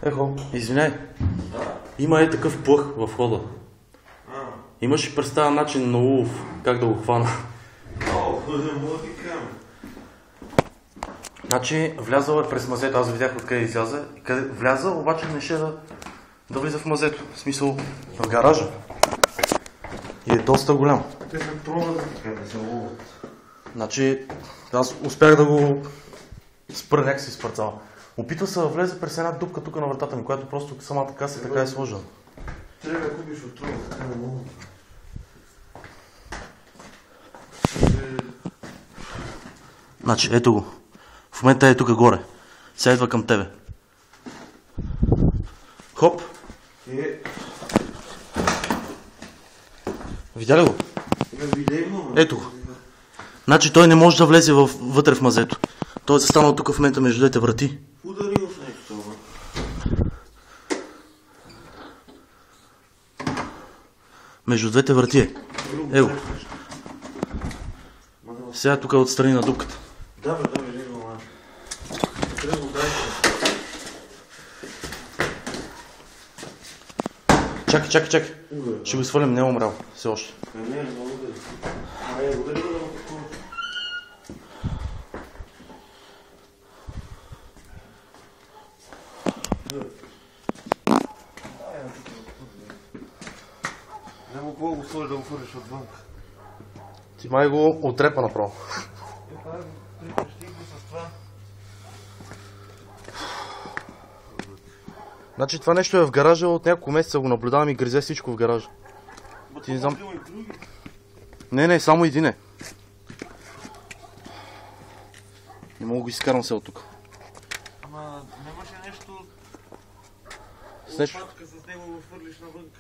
Ехо, извиняй. Има такъв плъх в хода. Имаш ли представен начин на улов, как да го хвана? Значи влязъл е през мазето, аз видях откъде изляза. Влязъл, обаче не ще да влиза в мазето, в смисъл в гаража. И е доста голям. Те се пробват така да се ловят. Значи аз успях да го спра някакси с парцала. Опитва се да влезе през една дупка тук на вратата ми, която просто самата каса така е сложена. Трябва да купиш от това, така не мога. Значи, ето го. В момента е тук горе. Сега идва към тебе. Хоп. Видя ли го? Ето го. Значи той не може да влезе вътре в мазето. Той е застанал тук в момента между двете врати. Удари го с нещо. Между двете врати е. Ево. Сега тук отстрани на дупката. Да, не го май. Трябва го дайте. Чакай. Ще го свалим, не е умрял. Все още. Не мога да. Удари го да го покупа. Няма какво го сложи да го фъриш отвън. Ти май го отрепа направо. Значи това нещо е в гаража, от няколко месеца го наблюдавам и гризе всичко в гаража. Ти не знам. Не, само един е. Не мога го изкарам се от тук. Ама нямаше нещо... С нещо? Лопатка с него го фърлиш навънка.